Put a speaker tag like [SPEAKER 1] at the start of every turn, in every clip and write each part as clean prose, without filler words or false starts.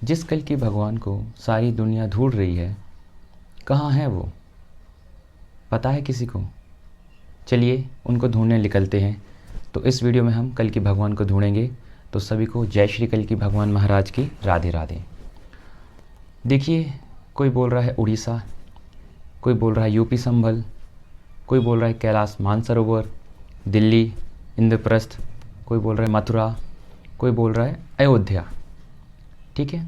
[SPEAKER 1] जिस कल की भगवान को सारी दुनिया ढूंढ रही है, कहाँ है वो? पता है किसी को? चलिए उनको ढूंढने निकलते हैं। तो इस वीडियो में हम कल की भगवान को ढूंढेंगे। तो सभी को जय श्री कल की भगवान महाराज की राधे राधे। देखिए, कोई बोल रहा है उड़ीसा, कोई बोल रहा है यूपी संभल, कोई बोल रहा है कैलाश मानसरोवर, दिल्ली, इंद्रप्रस्थ, कोई बोल रहा है मथुरा, कोई बोल रहा है अयोध्या। ठीक है,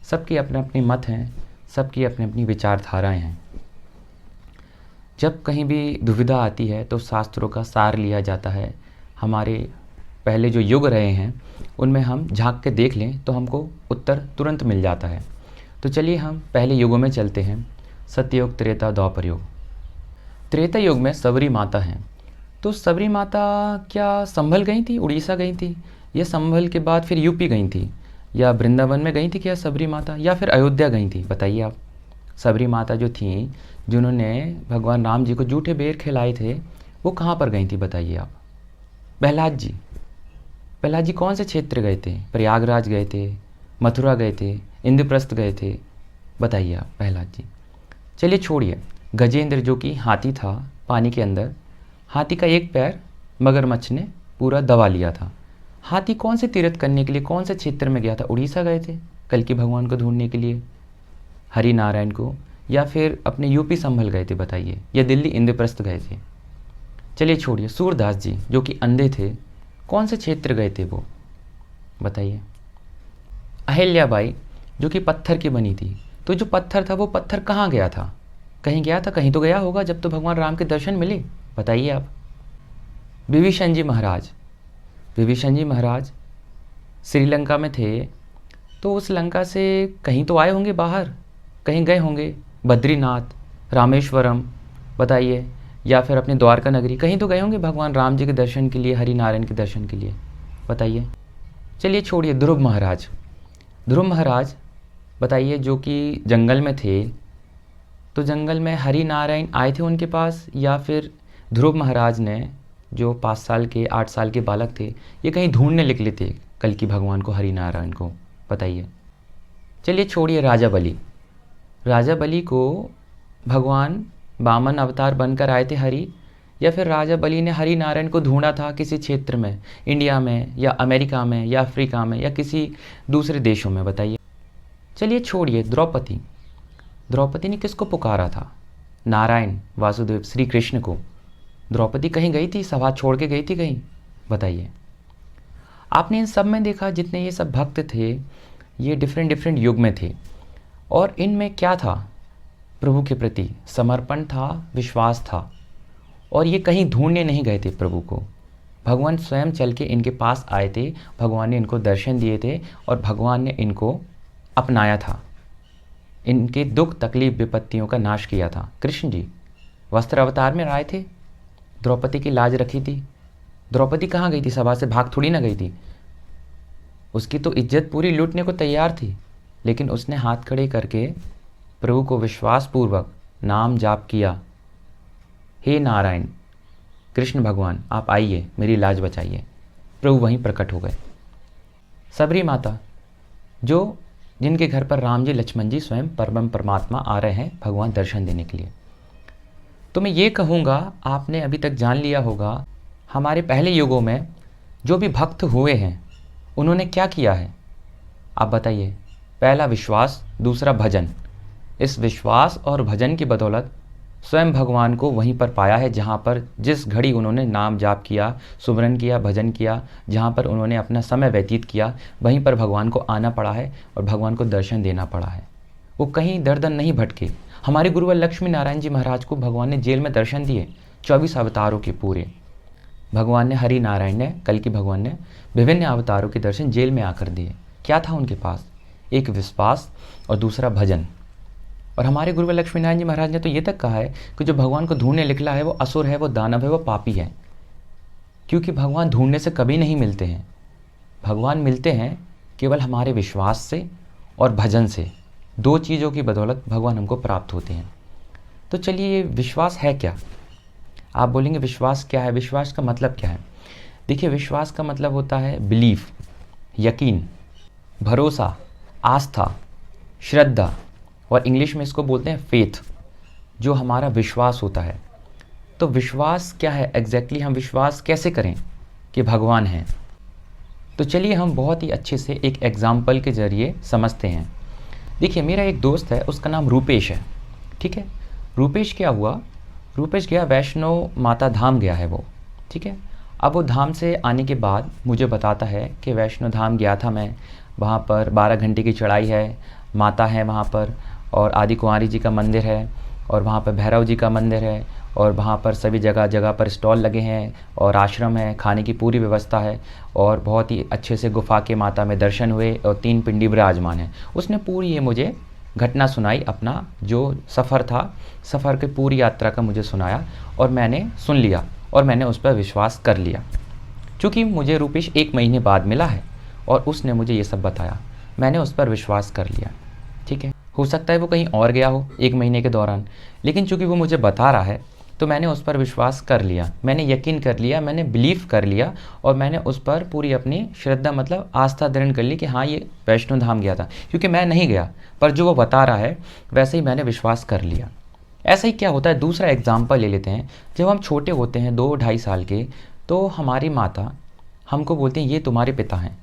[SPEAKER 1] सबकी अपने अपने मत हैं, सबकी अपनी अपनी विचारधाराएं हैं। जब कहीं भी दुविधा आती है तो शास्त्रों का सार लिया जाता है। हमारे पहले जो युग रहे हैं उनमें हम झांक के देख लें तो हमको उत्तर तुरंत मिल जाता है। तो चलिए हम पहले युगों में चलते हैं, सत्ययुग, त्रेता, द्वापर युग। त्रेता युग में सबरी माता हैं। तो सबरी माता क्या संभल गई थी, उड़ीसा गई थी, या संभल के बाद फिर यूपी गई थी, या वृंदावन में गई थी क्या सबरी माता, या फिर अयोध्या गई थी? बताइए आप। सबरी माता जो थी, जिन्होंने भगवान राम जी को जूठे बेर खिलाए थे, वो कहाँ पर गई थी बताइए आप? प्रहलाद जी कौन से क्षेत्र गए थे? प्रयागराज गए थे, मथुरा गए थे, इंद्रप्रस्थ गए थे? बताइए आप प्रहलाद जी। चलिए छोड़िए, गजेंद्र जो कि हाथी था पानी के अंदर, हाथी का एक पैर मगरमच्छ ने पूरा दबा लिया था। हाथी कौन से तीर्थ करने के लिए कौन से क्षेत्र में गया था? उड़ीसा गए थे कल की भगवान को ढूंढने के लिए, हरि नारायण को, या फिर अपने यूपी संभल गए थे बताइए, या दिल्ली इंद्रप्रस्थ गए थे? चलिए छोड़िए, सूरदास जी जो कि अंधे थे, कौन से क्षेत्र गए थे वो? बताइए। अहिल्याबाई जो कि पत्थर की बनी थी, तो जो पत्थर था वो पत्थर कहाँ गया था? कहीं गया था, कहीं तो गया होगा जब तो भगवान राम के दर्शन मिले। बताइए आप। विभीषण जी महाराज श्रीलंका में थे, तो उस लंका से कहीं तो आए होंगे बाहर, कहीं गए होंगे, बद्रीनाथ, रामेश्वरम, बताइए, या फिर अपने द्वारका नगरी, कहीं तो गए होंगे भगवान राम जी के दर्शन के लिए, हरि नारायण के दर्शन के लिए। बताइए। चलिए छोड़िए, ध्रुव महाराज बताइए, जो कि जंगल में थे, तो जंगल में हरि नारायण आए थे उनके पास, या फिर ध्रुव महाराज ने जो 5 साल के 8 साल के बालक थे, ये कहीं ढूंढने निकले थे कल की भगवान को, हरि नारायण को? बताइए। चलिए छोड़िए, राजा बलि को भगवान वामन अवतार बनकर आए थे हरि, या फिर राजा बलि ने हरि नारायण को ढूंढा था किसी क्षेत्र में, इंडिया में या अमेरिका में या अफ्रीका में या किसी दूसरे देशों में? बताइए। चलिए छोड़िए, द्रौपदी ने किसको पुकारा था? नारायण वासुदेव श्री कृष्ण को। द्रौपदी कहीं गई थी, सभा छोड़ के गई थी कहीं? बताइए। आपने इन सब में देखा, जितने ये सब भक्त थे, ये डिफरेंट युग में थे, और इनमें क्या था? प्रभु के प्रति समर्पण था, विश्वास था, और ये कहीं ढूंढने नहीं गए थे प्रभु को। भगवान स्वयं चल के इनके पास आए थे, भगवान ने इनको दर्शन दिए थे, और भगवान ने इनको अपनाया था, इनके दुख तकलीफ विपत्तियों का नाश किया था। कृष्ण जी वस्त्र अवतार में आए थे, द्रौपदी की लाज रखी थी। द्रौपदी कहाँ गई थी? सभा से भाग थोड़ी ना गई थी, उसकी तो इज्जत पूरी लूटने को तैयार थी, लेकिन उसने हाथ खड़े करके प्रभु को विश्वास पूर्वक नाम जाप किया, हे नारायण कृष्ण भगवान आप आइए, मेरी लाज बचाइए। प्रभु वहीं प्रकट हो गए। सबरी माता जो जिनके घर पर राम जी, लक्ष्मण जी, स्वयं परम परमात्मा आ रहे हैं भगवान दर्शन देने के लिए। तो मैं ये कहूँगा, आपने अभी तक जान लिया होगा, हमारे पहले युगों में जो भी भक्त हुए हैं उन्होंने क्या किया है? आप बताइए। पहला विश्वास, दूसरा भजन। इस विश्वास और भजन की बदौलत स्वयं भगवान को वहीं पर पाया है, जहाँ पर जिस घड़ी उन्होंने नाम जाप किया, सुमरन किया, भजन किया, जहाँ पर उन्होंने अपना समय व्यतीत किया, वहीं पर भगवान को आना पड़ा है और भगवान को दर्शन देना पड़ा है। वो कहीं दर नहीं भटके। हमारे गुरुवर लक्ष्मी नारायण जी महाराज को भगवान ने जेल में दर्शन दिए, 24 अवतारों के पूरे। भगवान ने, हरि नारायण ने, कल की भगवान ने विभिन्न अवतारों के दर्शन जेल में आकर दिए। क्या था उनके पास? एक विश्वास और दूसरा भजन। और हमारे गुरुवर लक्ष्मी नारायण जी महाराज ने तो ये तक कहा है कि जो भगवान को ढूंढने निकला है वो असुर है, वो दानव है, वो पापी है। क्योंकि भगवान ढूंढने से कभी नहीं मिलते हैं, भगवान मिलते हैं केवल हमारे विश्वास से और भजन से। 2 चीज़ों की बदौलत भगवान हमको प्राप्त होते हैं। तो चलिए, ये विश्वास है क्या? आप बोलेंगे विश्वास क्या है, विश्वास का मतलब क्या है? देखिए, विश्वास का मतलब होता है बिलीफ, यकीन, भरोसा, आस्था, श्रद्धा, और इंग्लिश में इसको बोलते हैं फेथ, जो हमारा विश्वास होता है। तो विश्वास क्या है एग्जैक्टली, हम विश्वास कैसे करें कि भगवान हैं? तो चलिए हम बहुत ही अच्छे से एक एग्जाम्पल के ज़रिए समझते हैं। देखिए, मेरा एक दोस्त है, उसका नाम रूपेश है, ठीक है। रूपेश क्या हुआ, रूपेश गया वैष्णो माता धाम गया है वो, ठीक है। अब वो धाम से आने के बाद मुझे बताता है कि वैष्णो धाम गया था मैं, वहाँ पर 12 घंटे की चढ़ाई है, माता है वहाँ पर, और आदि कुंवारी जी का मंदिर है, और वहाँ पर भैरव जी का मंदिर है, और वहाँ पर सभी जगह जगह पर स्टॉल लगे हैं, और आश्रम है, खाने की पूरी व्यवस्था है, और बहुत ही अच्छे से गुफा के माता में दर्शन हुए, और 3 पिंडी विराजमान है। उसने पूरी ये मुझे घटना सुनाई, अपना जो सफ़र था, सफ़र की पूरी यात्रा का मुझे सुनाया, और मैंने सुन लिया और मैंने उस पर विश्वास कर लिया। चूँकि मुझे रूपेश 1 महीने बाद मिला है और उसने मुझे ये सब बताया, मैंने उस पर विश्वास कर लिया, ठीक है। हो सकता है वो कहीं और गया हो 1 महीने के दौरान, लेकिन चूँकि वो मुझे बता रहा है तो मैंने उस पर विश्वास कर लिया, मैंने यकीन कर लिया, मैंने बिलीव कर लिया, और मैंने उस पर पूरी अपनी श्रद्धा मतलब आस्था दृढ़ कर ली कि हाँ ये वैष्णो धाम गया था। क्योंकि मैं नहीं गया, पर जो वो बता रहा है वैसे ही मैंने विश्वास कर लिया। ऐसा ही क्या होता है, दूसरा एग्जाम्पल ले लेते हैं। जब हम छोटे होते हैं 2-2.5 साल के, तो हमारी माता हमको बोलती हैं ये तुम्हारे पिता हैं,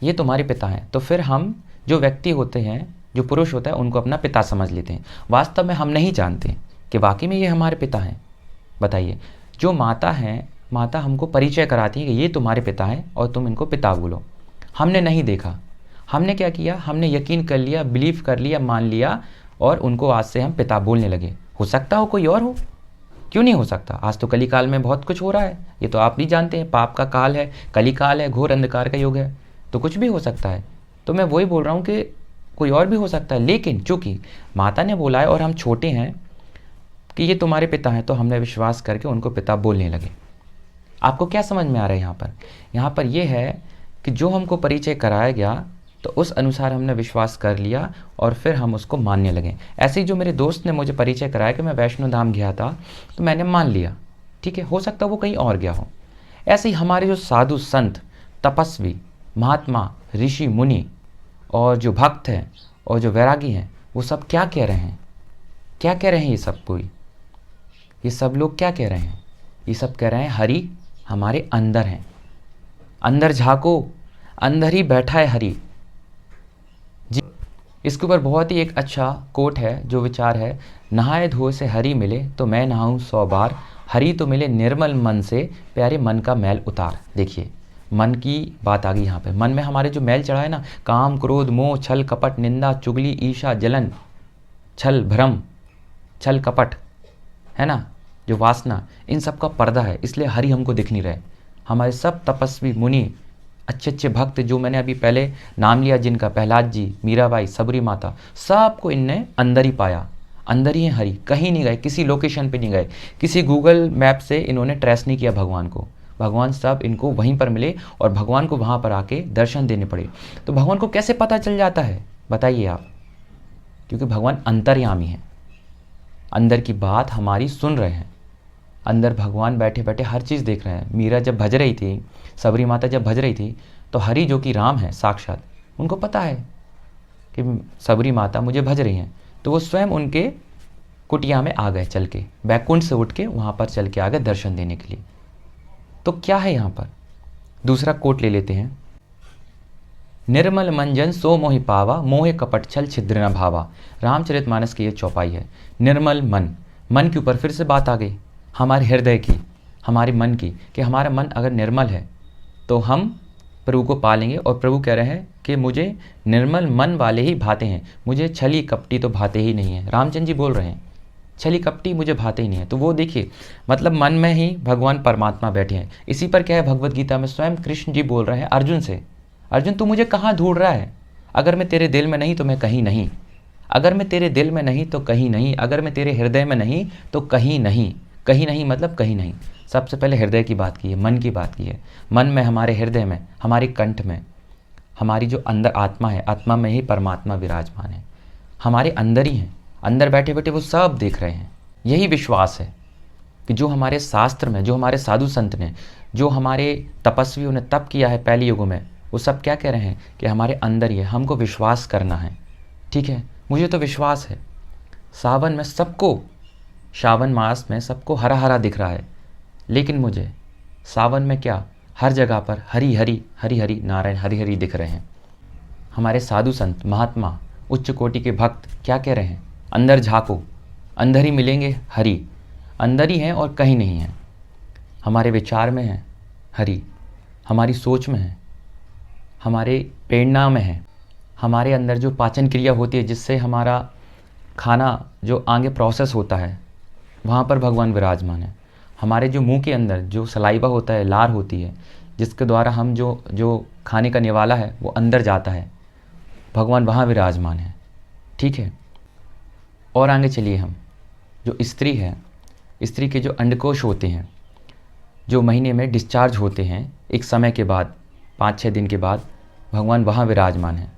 [SPEAKER 1] ये तुम्हारे पिता हैं। तो फिर हम जो व्यक्ति होते हैं, जो पुरुष होता है, उनको अपना पिता समझ लेते हैं। वास्तव में हम नहीं जानते कि वाकई में ये हमारे पिता हैं। बताइए, जो माता हैं, माता हमको परिचय कराती है कि ये तुम्हारे पिता हैं और तुम इनको पिता बोलो। हमने नहीं देखा, हमने क्या किया, हमने यकीन कर लिया, बिलीव कर लिया, मान लिया, और उनको आज से हम पिता बोलने लगे। हो सकता हो कोई और हो, क्यों नहीं हो सकता? आज तो कली काल में बहुत कुछ हो रहा है, ये तो आप भी जानते हैं, पाप का काल है, कली काल है, घोर अंधकार का युग है, तो कुछ भी हो सकता है। तो मैं वही बोल रहा हूँ कि कोई और भी हो सकता है, लेकिन चूँकि माता ने बोला है और हम छोटे हैं कि ये तुम्हारे पिता हैं, तो हमने विश्वास करके उनको पिता बोलने लगे। आपको क्या समझ में आ रहा है यहाँ पर? यहाँ पर यह है कि जो हमको परिचय कराया गया, तो उस अनुसार हमने विश्वास कर लिया और फिर हम उसको मानने लगे। ऐसे ही जो मेरे दोस्त ने मुझे परिचय कराया कि मैं वैष्णो धाम गया था, तो मैंने मान लिया, ठीक है। हो सकता है वो कहीं और गया हो। ऐसे ही हमारे जो साधु संत, तपस्वी, महात्मा, ऋषि मुनि, और जो भक्त हैं और जो वैरागी हैं, वो सब क्या कह रहे हैं? क्या कह रहे हैं ये सब? कोई ये सब लोग क्या कह रहे हैं? ये सब कह रहे हैं हरि हमारे अंदर हैं, अंदर झांको, अंदर ही बैठा है हरि जी। इसके ऊपर बहुत ही एक अच्छा कोट है, जो विचार है, नहाए धोए से हरि मिले तो मैं नहाऊं 100 बार, हरि तो मिले निर्मल मन से, प्यारे मन का मैल उतार। देखिए, मन की बात आ गई यहाँ पे। मन में हमारे जो मैल चढ़ा है ना, काम, क्रोध, मोह, छल, कपट, निंदा, चुगली, ईर्ष्या, जलन, छल, भ्रम, छल, कपट, है ना, जो वासना, इन सब का पर्दा है, इसलिए हरि हमको दिख नहीं रहे। हमारे सब तपस्वी मुनि, अच्छे अच्छे भक्त, जो मैंने अभी पहले नाम लिया जिनका, प्रहलाद जी, मीराबाई, सबरी माता, सबको इनने अंदर ही पाया, अंदर ही है हरि, कहीं नहीं गए, किसी लोकेशन पे नहीं गए, किसी गूगल मैप से इन्होंने ट्रेस नहीं किया भगवान को। भगवान सब इनको वहीं पर मिले और भगवान को वहाँ पर आके दर्शन देने पड़े। तो भगवान को कैसे पता चल जाता है बताइए आप? क्योंकि भगवान अंतर्यामी है, अंदर की बात हमारी सुन रहे हैं, अंदर भगवान बैठे बैठे हर चीज़ देख रहे हैं। मीरा जब भज रही थी, सबरी माता जब भज रही थी, तो हरि जो कि राम है साक्षात, उनको पता है कि सबरी माता मुझे भज रही हैं, तो वो स्वयं उनके कुटिया में आ गए, चल के बैकुंठ से उठ के वहाँ पर चल के आ गए दर्शन देने के लिए। तो क्या है यहाँ पर? दूसरा कोट ले लेते हैं, निर्मल मंजन सो मोहि पावा, मोहे कपट छल छिद्र न भावा। रामचरितमानस की ये चौपाई है। निर्मल मन, मन के ऊपर फिर से बात आ गई, हमारे हृदय की, हमारे मन की, कि हमारा मन अगर निर्मल है तो हम प्रभु को पा लेंगे। और प्रभु कह रहे हैं कि मुझे निर्मल मन वाले ही भाते हैं, मुझे छली कपटी तो भाते ही नहीं है। रामचंद्र जी बोल रहे हैं छली कपटी मुझे भाते ही नहीं है। तो वो देखिए, मतलब मन में ही भगवान परमात्मा बैठे हैं। इसी पर क्या है, भगवत गीता में स्वयं कृष्ण जी बोल रहे हैं अर्जुन से, अर्जुन तू मुझे कहाँ ढूंढ रहा है? अगर मैं तेरे दिल में नहीं तो मैं कहीं नहीं, अगर मैं तेरे दिल में नहीं तो कहीं नहीं, अगर मैं तेरे हृदय में नहीं तो कहीं नहीं। कहीं नहीं मतलब कहीं नहीं। सबसे पहले हृदय की बात की है, मन की बात की है। मन में, हमारे हृदय में, हमारे कंठ में, हमारी जो अंदर आत्मा है, आत्मा में ही परमात्मा विराजमान है, हमारे अंदर ही हैं। अंदर बैठे बैठे वो सब देख रहे हैं। यही विश्वास है कि जो हमारे शास्त्र में, जो हमारे साधु संत ने, जो हमारे तपस्वियों ने तप किया है पहले युगों में, वो सब क्या कह रहे हैं कि हमारे अंदर ही है, हमको विश्वास करना है। ठीक है, मुझे तो विश्वास है सावन में सबको, श्रावण मास में सबको हरा हरा दिख रहा है, लेकिन मुझे सावन में क्या हर जगह पर हरी हरी नारायण हरी हरी दिख रहे हैं। हमारे साधु संत महात्मा उच्च कोटि के भक्त क्या कह रहे हैं, अंदर झांको, अंदर ही मिलेंगे हरि, अंदर ही हैं और कहीं नहीं हैं। हमारे विचार में है हरि, हमारी सोच में है, हमारे प्रेरणा में है, हमारे अंदर जो पाचन क्रिया होती है जिससे हमारा खाना जो आगे प्रोसेस होता है वहाँ पर भगवान विराजमान है। हमारे जो मुंह के अंदर जो सलाइवा होता है, लार होती है, जिसके द्वारा हम जो खाने का निवाला है वो अंदर जाता है, भगवान वहाँ विराजमान है। ठीक है, और आगे चलिए, हम जो स्त्री है, स्त्री के जो अंडकोश होते हैं जो महीने में डिस्चार्ज होते हैं एक समय के बाद, 5-6 दिन के बाद, भगवान वहाँ विराजमान है।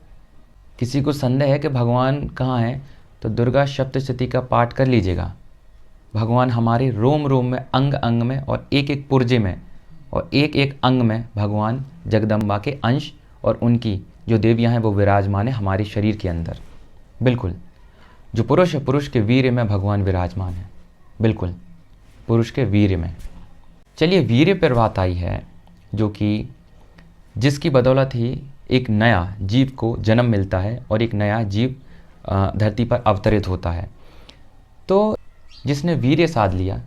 [SPEAKER 1] किसी को संदेह है कि भगवान कहाँ है, तो दुर्गा सप्तशती का पाठ कर लीजिएगा। भगवान हमारे रोम रोम में, अंग अंग में और एक एक पुर्जे में और एक एक अंग में भगवान जगदम्बा के अंश और उनकी जो देवियाँ हैं वो विराजमान है हमारे शरीर के अंदर। बिल्कुल, जो पुरुष है, पुरुष के वीर्य में भगवान विराजमान है। बिल्कुल, पुरुष के वीर्य में। चलिए, वीर्य पर बात आई है, जो कि जिसकी बदौलत ही एक नया जीव को जन्म मिलता है और एक नया जीव धरती पर अवतरित होता है। तो जिसने वीर्य साध लिया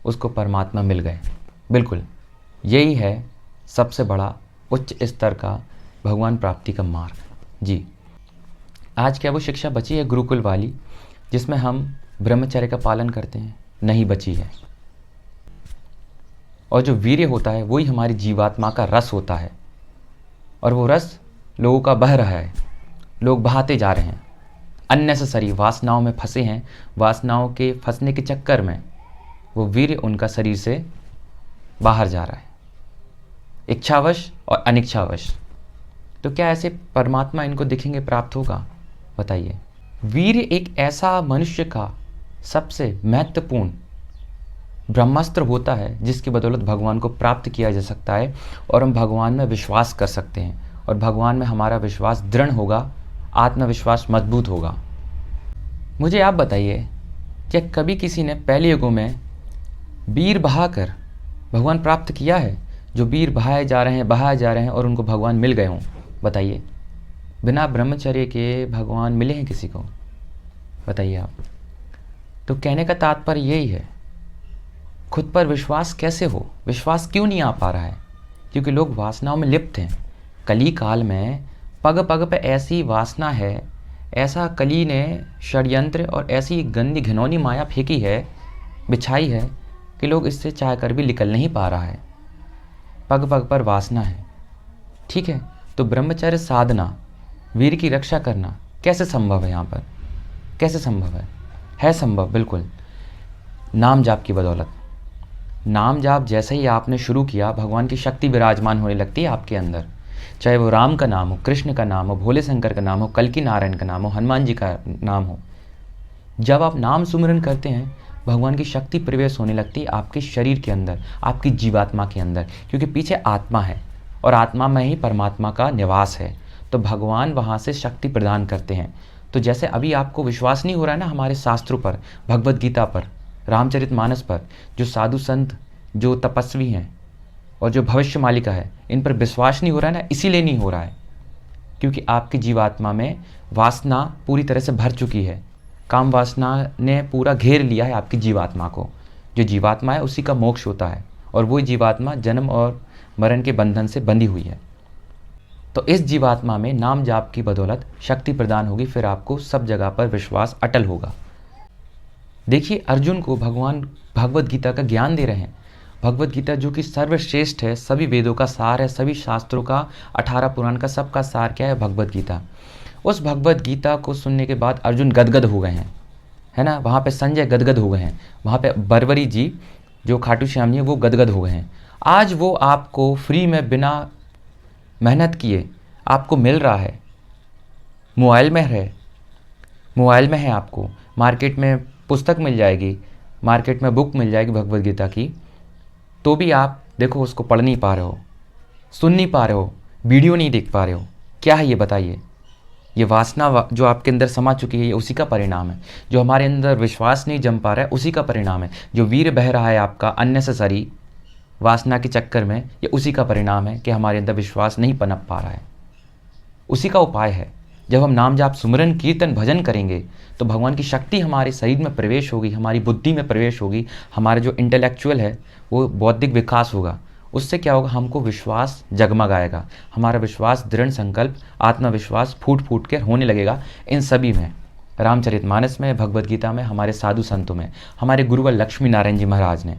[SPEAKER 1] उसको परमात्मा मिल गए। बिल्कुल, यही है सबसे बड़ा उच्च स्तर का भगवान प्राप्ति का मार्ग। जी, आज क्या वो शिक्षा बची है गुरुकुल वाली, जिसमें हम ब्रह्मचर्य का पालन करते हैं? नहीं बची है। और जो वीर्य होता है वही हमारी जीवात्मा का रस होता है, और वो रस लोगों का बह रहा है, लोग बहाते जा रहे हैं, अननेसेसरी वासनाओं में फंसे हैं। वासनाओं के फंसने के चक्कर में वो वीर्य उनका शरीर से बाहर जा रहा है, इच्छावश और अनिच्छावश। तो क्या ऐसे परमात्मा इनको दिखेंगे, प्राप्त होगा? बताइए। वीर्य एक ऐसा मनुष्य का सबसे महत्वपूर्ण ब्रह्मास्त्र होता है जिसकी बदौलत भगवान को प्राप्त किया जा सकता है, और हम भगवान में विश्वास कर सकते हैं, और भगवान में हमारा विश्वास दृढ़ होगा, आत्मविश्वास मजबूत होगा। मुझे आप बताइए, क्या कभी किसी ने पहले युगों में वीर बहाकर भगवान प्राप्त किया है? जो वीर बहाए जा रहे हैं और उनको भगवान मिल गए हों? बताइए। बिना ब्रह्मचर्य के भगवान मिले हैं किसी को? बताइए आप। तो कहने का तात्पर्य यही है, खुद पर विश्वास कैसे हो? विश्वास क्यों नहीं आ पा रहा है? क्योंकि लोग वासनाओं में लिप्त हैं। कली काल में पग पग पे ऐसी वासना है, ऐसा कली ने षड्यंत्र और ऐसी गंदी घिनौनी माया फेंकी है, बिछाई है, कि लोग इससे चाह कर भी निकल नहीं पा रहा है। पग पग पर वासना है। ठीक है, तो ब्रह्मचर्य साधना, वीर की रक्षा करना कैसे संभव है? यहाँ पर कैसे संभव है संभव, बिल्कुल, नाम जाप की बदौलत। नाम जाप जैसे ही आपने शुरू किया, भगवान की शक्ति विराजमान होने लगती है आपके अंदर। चाहे वो राम का नाम हो, कृष्ण का नाम हो, भोले शंकर का नाम हो, कल्कि नारायण का नाम हो, हनुमान जी का नाम हो। जब आप नाम सुमिरन करते हैं, भगवान की शक्ति प्रवेश होने लगती है आपके शरीर के अंदर, आपकी जीवात्मा के अंदर, क्योंकि पीछे आत्मा है और आत्मा में ही परमात्मा का निवास है। तो भगवान वहाँ से शक्ति प्रदान करते हैं। तो जैसे अभी आपको विश्वास नहीं हो रहा है ना हमारे शास्त्रों पर, भगवद गीता पर, रामचरितमानस पर, जो साधु संत, जो तपस्वी हैं और जो भविष्य मालिका है, इन पर विश्वास नहीं हो रहा है ना, इसीलिए नहीं हो रहा है क्योंकि आपकी जीवात्मा में वासना पूरी तरह से भर चुकी है। काम वासना ने पूरा घेर लिया है आपकी जीवात्मा को। जो जीवात्मा है उसी का मोक्ष होता है, और वही जीवात्मा जन्म और मरण के बंधन से बंधी हुई है। तो इस जीवात्मा में नाम जाप की बदौलत शक्ति प्रदान होगी, फिर आपको सब जगह पर विश्वास अटल होगा। देखिए, अर्जुन को भगवान भगवद गीता का ज्ञान दे रहे हैं। भगवद गीता जो कि सर्वश्रेष्ठ है, सभी वेदों का सार है, सभी शास्त्रों का, 18 पुराण का सबका सार क्या है? भगवद गीता। उस भगवद गीता को सुनने के बाद अर्जुन गदगद हो गए हैं, है ना। वहाँ पे संजय गदगद हो गए हैं, वहाँ पे बरवरी जी जो खाटू श्याम जी हैं वो गदगद हो गए हैं। आज वो आपको फ्री में बिना मेहनत किए आपको मिल रहा है, मोबाइल में है, आपको मार्केट में पुस्तक मिल जाएगी, मार्केट में बुक मिल जाएगी भगवद गीता की, तो भी आप देखो उसको पढ़ नहीं पा रहे हो, सुन नहीं पा रहे हो, वीडियो नहीं देख पा रहे हो, क्या है ये बताइए। ये वासना जो आपके अंदर समा चुकी है, ये उसी का परिणाम है। जो हमारे अंदर विश्वास नहीं जम पा रहा है, उसी का परिणाम है। जो वीर बह रहा है आपका अननेसेसरी वासना के चक्कर में, ये उसी का परिणाम है कि हमारे अंदर विश्वास नहीं पनप पा रहा है। उसी का उपाय है। जब हम नाम जाप सुमिरन कीर्तन भजन करेंगे तो भगवान की शक्ति हमारे शरीर में प्रवेश होगी, हमारी बुद्धि में प्रवेश होगी, हमारा जो इंटेलेक्चुअल है वो बौद्धिक विकास होगा। उससे क्या होगा, हमको विश्वास जगमगाएगा, हमारा विश्वास, दृढ़ संकल्प, आत्मविश्वास फूट फूट कर होने लगेगा। इन सभी में, रामचरितमानस में, भगवद गीता में, हमारे साधु संतों में, हमारे गुरुवर लक्ष्मी नारायण जी महाराज ने,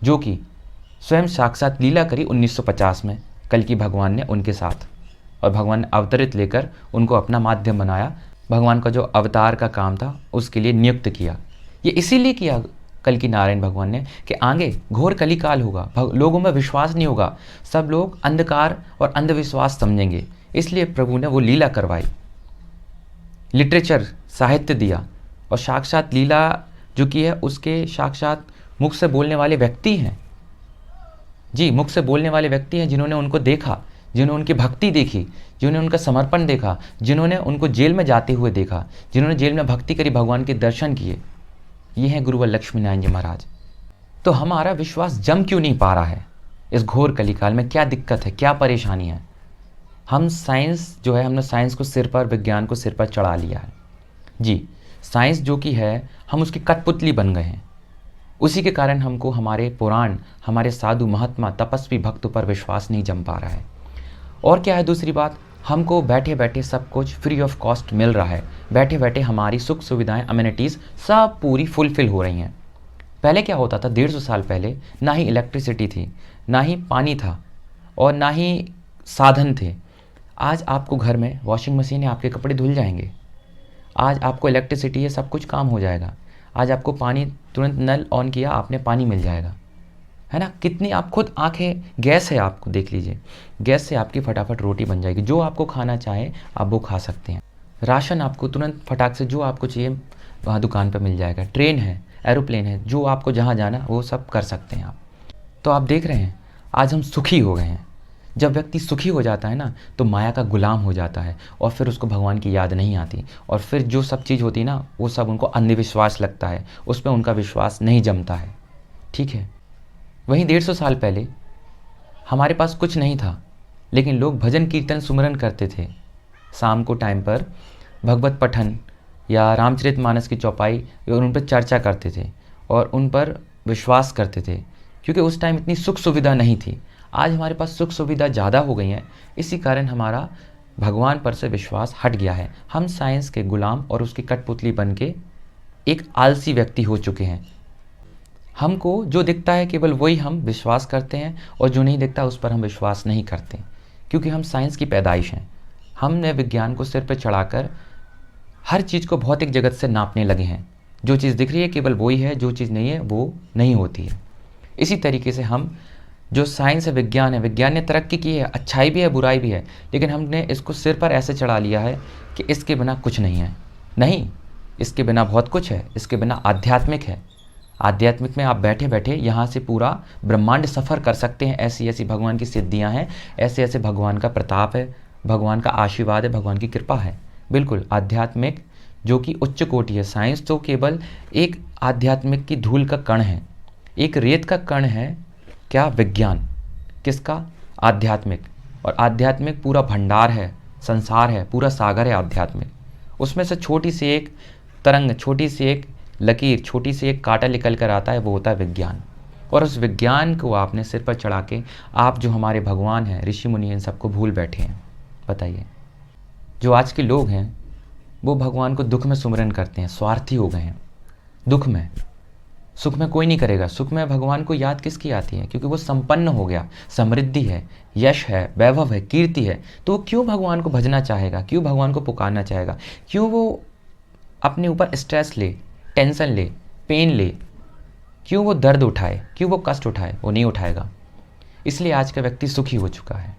[SPEAKER 1] जो कि स्वयं साक्षात लीला करी 1950 में, कल की भगवान ने उनके साथ, और भगवान ने अवतरित लेकर उनको अपना माध्यम बनाया। भगवान का जो अवतार का काम था उसके लिए नियुक्त किया। ये इसीलिए किया कल की नारायण भगवान ने कि आगे घोर कलिकाल होगा, लोगों में विश्वास नहीं होगा, सब लोग अंधकार और अंधविश्वास समझेंगे, इसलिए प्रभु ने वो लीला करवाई, लिटरेचर साहित्य दिया। और साक्षात लीला जो की है उसके साक्षात मुख से बोलने वाले व्यक्ति हैं जी, मुख से बोलने वाले व्यक्ति हैं जिन्होंने उनको देखा, जिन्होंने उनकी भक्ति देखी, जिन्होंने उनका समर्पण देखा, जिन्होंने उनको जेल में जाते हुए देखा, जिन्होंने जेल में भक्ति करी, भगवान के दर्शन किए। ये हैं गुरुवर लक्ष्मी नारायण जी महाराज। तो हमारा विश्वास जम क्यों नहीं पा रहा है इस घोर कलिकाल में? क्या दिक्कत है, क्या परेशानी है? हम साइंस जो है, हमने साइंस को सिर पर, विज्ञान को सिर पर चढ़ा लिया है जी। साइंस जो कि है, हम उसकी कठपुतली बन गए हैं। उसी के कारण हमको हमारे पुराण, हमारे साधु महात्मा तपस्वी भक्तों पर विश्वास नहीं जम पा रहा है। और क्या है दूसरी बात, हमको बैठे बैठे सब कुछ फ्री ऑफ कॉस्ट मिल रहा है, बैठे बैठे हमारी सुख सुविधाएं, अमेनिटीज़ सब पूरी फुलफिल हो रही हैं। पहले क्या होता था, 150 साल पहले ना ही इलेक्ट्रिसिटी थी, ना ही पानी था, और ना ही साधन थे। आज आपको घर में वॉशिंग मशीन है, आपके कपड़े धुल जाएंगे। आज आपको इलेक्ट्रिसिटी है, सब कुछ काम हो जाएगा। आज आपको पानी, तुरंत नल ऑन किया आपने, पानी मिल जाएगा, है ना। कितनी आप खुद आंखें, गैस है, आपको देख लीजिए, गैस से आपकी फटाफट रोटी बन जाएगी, जो आपको खाना चाहे आप वो खा सकते हैं। राशन आपको तुरंत फटाक से जो आपको चाहिए वहाँ दुकान पर मिल जाएगा। ट्रेन है, एरोप्लेन है, जो आपको जहाँ जाना वो सब कर सकते हैं आप। तो आप देख रहे हैं आज हम सुखी हो गए हैं। जब व्यक्ति सुखी हो जाता है ना, तो माया का गुलाम हो जाता है, और फिर उसको भगवान की याद नहीं आती, और फिर जो सब चीज़ होती है ना, वो सब उनको अंधविश्वास लगता है, उस पर उनका विश्वास नहीं जमता है। ठीक है। वहीं 150 साल पहले हमारे पास कुछ नहीं था, लेकिन लोग भजन कीर्तन सुमिरन करते थे। शाम को टाइम पर भगवत पठन या रामचरितमानस की चौपाई, और उन पर चर्चा करते थे और उन पर विश्वास करते थे, क्योंकि उस टाइम इतनी सुख सुविधा नहीं थी। आज हमारे पास सुख सुविधा ज़्यादा हो गई हैं, इसी कारण हमारा भगवान पर से विश्वास हट गया है। हम साइंस के गुलाम और उसकी कठपुतली बन के एक आलसी व्यक्ति हो चुके हैं। हमको जो दिखता है केवल वही हम विश्वास करते हैं, और जो नहीं दिखता उस पर हम विश्वास नहीं करते, क्योंकि हम साइंस की पैदाइश हैं। हमने विज्ञान को सिर पर चढ़ाकर हर चीज़ को भौतिक जगत से नापने लगे हैं। जो चीज़ दिख रही है केवल वही है, जो चीज़ नहीं है वो नहीं होती है। इसी तरीके से हम, जो साइंस है, विज्ञान ने तरक्की की है, अच्छाई भी है, बुराई भी है, लेकिन हमने इसको सिर पर ऐसे चढ़ा लिया है कि इसके बिना कुछ नहीं है। नहीं, इसके बिना बहुत कुछ है। इसके बिना आध्यात्मिक है। आध्यात्मिक में आप बैठे बैठे यहाँ से पूरा ब्रह्मांड सफ़र कर सकते हैं। ऐसी ऐसी भगवान की सिद्धियाँ हैं, ऐसे ऐसे भगवान का प्रताप है, भगवान का आशीर्वाद है, भगवान की कृपा है। बिल्कुल आध्यात्मिक जो कि उच्च कोटि है। साइंस तो केवल एक आध्यात्मिक की धूल का कण है, एक रेत का कण है। क्या? विज्ञान किसका? आध्यात्मिक। और आध्यात्मिक पूरा भंडार है, संसार है, पूरा सागर है आध्यात्मिक। उसमें से छोटी सी एक तरंग, छोटी सी एक लकीर, छोटी सी एक कांटा निकल कर आता है, वो होता है विज्ञान। और उस विज्ञान को आपने सिर पर चढ़ा के आप जो हमारे भगवान हैं, ऋषि मुनि, इन सबको भूल बैठे हैं। बताइए, जो आज के लोग हैं वो भगवान को दुख में सुमिरन करते हैं, स्वार्थी हो गए हैं दुख में। सुख में कोई नहीं करेगा। सुख में भगवान को याद किसकी आती है? क्योंकि वो संपन्न हो गया, समृद्धि है, यश है, वैभव है, कीर्ति है, तो वो क्यों भगवान को भजना चाहेगा? क्यों भगवान को पुकारना चाहेगा? क्यों वो अपने ऊपर स्ट्रेस ले, टेंशन ले, पेन ले? क्यों वो दर्द उठाए? क्यों वो कष्ट उठाए? वो नहीं उठाएगा। इसलिए आज का व्यक्ति सुखी हो चुका है,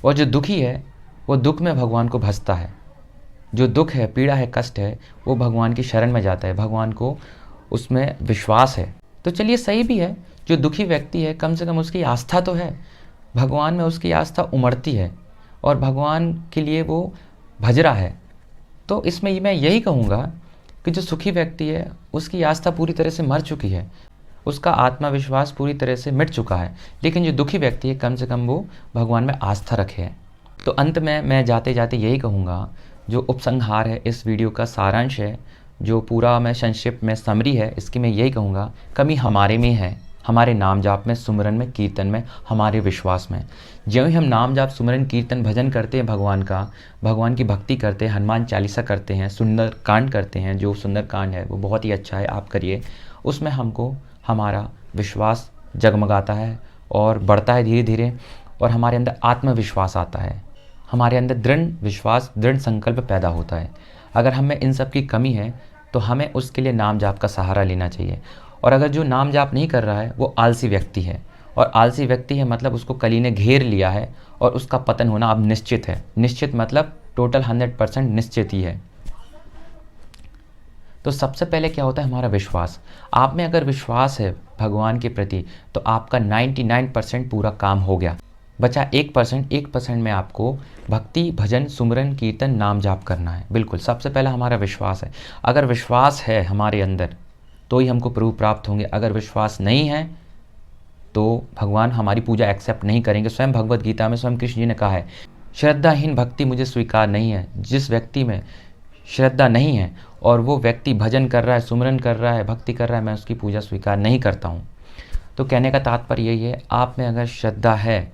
[SPEAKER 1] और जो दुखी है वो दुख में भगवान को भजता है। जो दुख है, पीड़ा है, कष्ट है, वो भगवान की शरण में जाता है, भगवान को उसमें विश्वास है। तो चलिए, सही भी है, जो दुखी व्यक्ति है कम से कम उसकी आस्था तो है, भगवान में उसकी आस्था उमड़ती है, और भगवान के लिए वो भज रहा है। तो इसमें मैं यही कहूँगा कि जो सुखी व्यक्ति है उसकी आस्था पूरी तरह से मर चुकी है, उसका आत्मविश्वास पूरी तरह से मिट चुका है। लेकिन जो दुखी व्यक्ति है कम से कम वो भगवान में आस्था रखे है। तो अंत में मैं जाते जाते यही कहूँगा, जो उपसंहार है इस वीडियो का सारांश है, जो पूरा मैं संक्षिप्त में समरी है इसकी, मैं यही कहूँगा कमी हमारे में है, हमारे नाम जाप में, सुमरन में, कीर्तन में, हमारे विश्वास में। ज्यों ही हम नाम जाप सुमरन कीर्तन भजन करते हैं भगवान का, भगवान की भक्ति करते हैं, हनुमान चालीसा करते हैं, सुंदर कांड करते हैं, जो सुंदर कांड है वो बहुत ही अच्छा है, आप करिए। उसमें हमको हमारा विश्वास जगमगाता है और बढ़ता है धीरे धीरे, और हमारे अंदर आत्मविश्वास आता है, हमारे अंदर दृढ़ विश्वास, दृढ़ संकल्प पैदा होता है। अगर हमें इन सब की कमी है तो हमें उसके लिए नाम जाप का सहारा लेना चाहिए। और अगर जो नाम जाप नहीं कर रहा है वो आलसी व्यक्ति है, और आलसी व्यक्ति है मतलब उसको कली ने घेर लिया है और उसका पतन होना अब निश्चित है। निश्चित मतलब टोटल 100% निश्चित ही है। तो सबसे पहले क्या होता है, हमारा विश्वास। आप में अगर विश्वास है भगवान के प्रति तो आपका 99% पूरा काम हो गया। बचा 1% में आपको भक्ति, भजन, सुमरन, कीर्तन, नाम जाप करना है। बिल्कुल सबसे पहला हमारा विश्वास है। अगर विश्वास है हमारे अंदर तो ही हमको प्रभु प्राप्त होंगे। अगर विश्वास नहीं है तो भगवान हमारी पूजा एक्सेप्ट नहीं करेंगे। स्वयं भगवद गीता में स्वयं कृष्ण जी ने कहा है, श्रद्धाहीन भक्ति मुझे स्वीकार नहीं है। जिस व्यक्ति में श्रद्धा नहीं है और वो व्यक्ति भजन कर रहा है, सुमरन कर रहा है, भक्ति कर रहा है, मैं उसकी पूजा स्वीकार नहीं करता हूँ। तो कहने का तात्पर्य यही है, आप में अगर श्रद्धा है,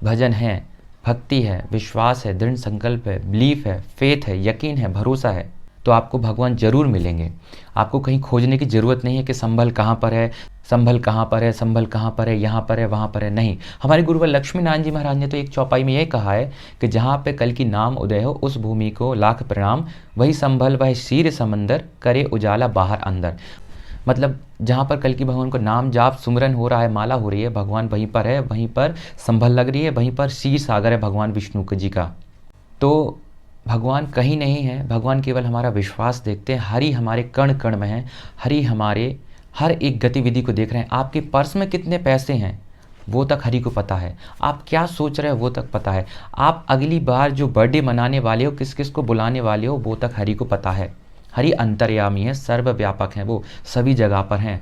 [SPEAKER 1] भजन है, भक्ति है, विश्वास है, दृढ़ संकल्प है, बिलीफ है, फेथ है, यकीन है, भरोसा है, तो आपको भगवान जरूर मिलेंगे। आपको कहीं खोजने की ज़रूरत नहीं है कि संभल कहाँ पर है, संभल कहाँ पर है, संभल कहाँ पर है, यहाँ पर है, वहाँ पर है। नहीं, हमारे गुरुवर लक्ष्मी नारायण जी महाराज ने तो एक चौपाई में यह कहा है कि जहाँ पे कल की नाम उदय हो उस भूमि को लाख प्रणाम, वही संभल वह शीर समंदर, करे उजाला बाहर अंदर। मतलब जहाँ पर कल की भगवान को नाम जाप सुमरन हो रहा है, माला हो रही है, भगवान वहीं पर है, वहीं पर संभल लग रही है, वहीं पर क्षीर सागर है भगवान विष्णु जी का। तो भगवान कहीं नहीं है, भगवान केवल हमारा विश्वास देखते हैं। हरि हमारे कण कण में है, हरि हमारे हर एक गतिविधि को देख रहे हैं। आपके पर्स में कितने पैसे हैं वो तक हरि को पता है, आप क्या सोच रहे हो वो तक पता है, आप अगली बार जो बर्थडे मनाने वाले हो, किस किस को बुलाने वाले हो, वो तक हरि को पता है। हरि अंतर्यामी है, सर्वव्यापक हैं, वो सभी जगह पर हैं।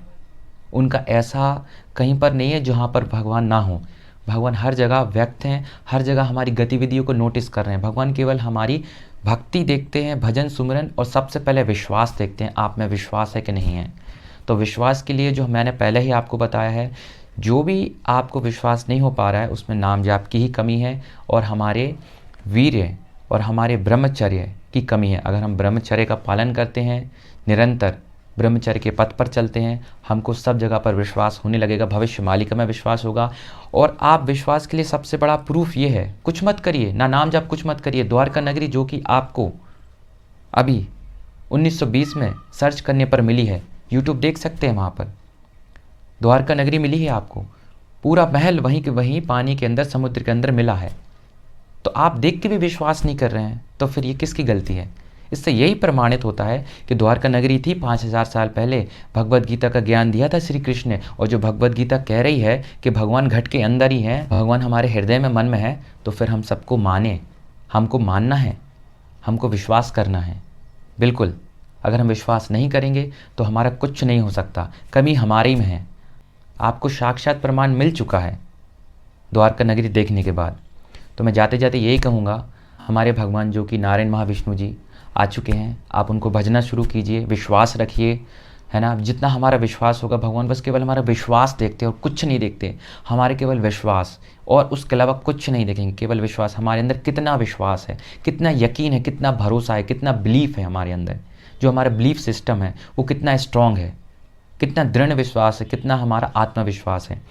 [SPEAKER 1] उनका ऐसा कहीं पर नहीं है जहाँ पर भगवान ना हो। भगवान हर जगह व्यक्त हैं, हर जगह हमारी गतिविधियों को नोटिस कर रहे हैं। भगवान केवल हमारी भक्ति देखते हैं, भजन, सुमरन, और सबसे पहले विश्वास देखते हैं, आप में विश्वास है कि नहीं है। तो विश्वास के लिए जो मैंने पहले ही आपको बताया है, जो भी आपको विश्वास नहीं हो पा रहा है उसमें नाम जाप की ही कमी है और हमारे वीर्य और हमारे ब्रह्मचर्य की कमी है। अगर हम ब्रह्मचर्य का पालन करते हैं, निरंतर ब्रह्मचर्य के पथ पर चलते हैं, हमको सब जगह पर विश्वास होने लगेगा, भविष्य मालिका में विश्वास होगा। और आप विश्वास के लिए सबसे बड़ा प्रूफ ये है, कुछ मत करिए, ना नाम जाप कुछ मत करिए। द्वारका नगरी जो कि आपको अभी 1920 में सर्च करने पर मिली है, यूट्यूब देख सकते हैं, वहाँ पर द्वारका नगरी मिली है आपको, पूरा महल वहीं के वहीं पानी के अंदर, समुद्र के अंदर मिला है। तो आप देख के भी विश्वास नहीं कर रहे हैं, तो फिर ये किसकी गलती है? इससे यही प्रमाणित होता है कि द्वारका नगरी थी, 5000 साल पहले भगवद गीता का ज्ञान दिया था श्री कृष्ण ने। और जो भगवद गीता कह रही है कि भगवान घट के अंदर ही है, भगवान हमारे हृदय में, मन में है, तो फिर हम सबको माने, हमको मानना है, हमको विश्वास करना है। बिल्कुल, अगर हम विश्वास नहीं करेंगे तो हमारा कुछ नहीं हो सकता, कमी हमारे ही में है। आपको साक्षात प्रमाण मिल चुका है द्वारका नगरी देखने के बाद। तो मैं जाते जाते यही कहूँगा, हमारे भगवान जो कि नारायण महाविष्णु जी आ चुके हैं, आप उनको भजना शुरू कीजिए, विश्वास रखिए, है ना। जितना हमारा विश्वास होगा, भगवान बस केवल हमारा विश्वास देखते हैं और कुछ नहीं देखते, हमारे केवल विश्वास, और उसके अलावा कुछ नहीं देखेंगे, केवल विश्वास। हमारे अंदर कितना विश्वास है, कितना यकीन है, कितना भरोसा है, कितना बिलीफ है हमारे अंदर, जो हमारा बिलीफ सिस्टम है वो कितना स्ट्रॉन्ग है, कितना दृढ़ विश्वास है, कितना हमारा आत्मविश्वास है।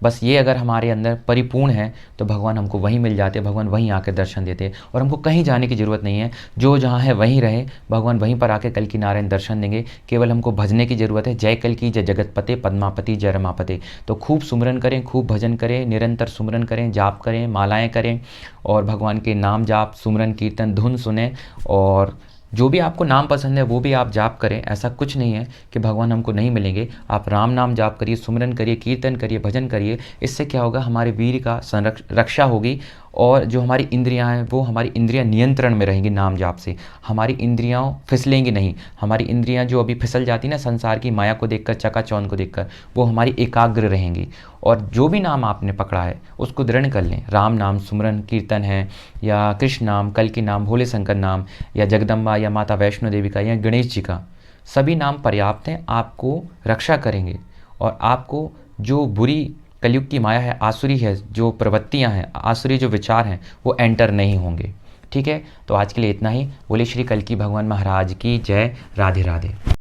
[SPEAKER 1] बस ये अगर हमारे अंदर परिपूर्ण है तो भगवान हमको वहीं मिल जाते हैं, भगवान वहीं आकर दर्शन देते हैं, और हमको कहीं जाने की ज़रूरत नहीं है। जो जहाँ है वहीं रहे, भगवान वहीं पर आके कल की नारायण दर्शन देंगे। केवल हमको भजने की ज़रूरत है। जय कल की, जय जगतपते, पद्मापति, जय रमापते। तो खूब सुमरन करें, खूब भजन करें, निरंतर सुमरन करें, जाप करें, मालाएँ करें, और भगवान के नाम जाप, सुमरन, कीर्तन, धुन सुने, और जो भी आपको नाम पसंद है वो भी आप जाप करें, ऐसा कुछ नहीं है कि भगवान हमको नहीं मिलेंगे। आप राम नाम जाप करिए, सुमिरन करिए, कीर्तन करिए, भजन करिए। इससे क्या होगा, हमारे वीर का रक्षा होगी और जो हमारी इंद्रियां हैं वो हमारी इंद्रियां नियंत्रण में रहेंगी नाम जाप से। हमारी इंद्रियां फिसलेंगी नहीं। हमारी इंद्रियां जो अभी फिसल जाती ना संसार की माया को देखकर, चकाचौंध को देखकर, वो हमारी एकाग्र रहेंगी। और जो भी नाम आपने पकड़ा है उसको दृढ़ कर लें। राम नाम, सुमिरन, कीर्तन है, या कृष्ण नाम, कल की नाम, भोले शंकर नाम, या जगदम्बा या माता वैष्णो देवी का, या गणेश जी का, सभी नाम पर्याप्त हैं, आपको रक्षा करेंगे। और आपको जो बुरी कलयुग की माया है, आसुरी है, जो प्रवृत्तियां हैं, आसुरी जो विचार हैं, वो एंटर नहीं होंगे। ठीक है, तो आज के लिए इतना ही। बोले श्री कल्कि भगवान महाराज की जय। राधे राधे।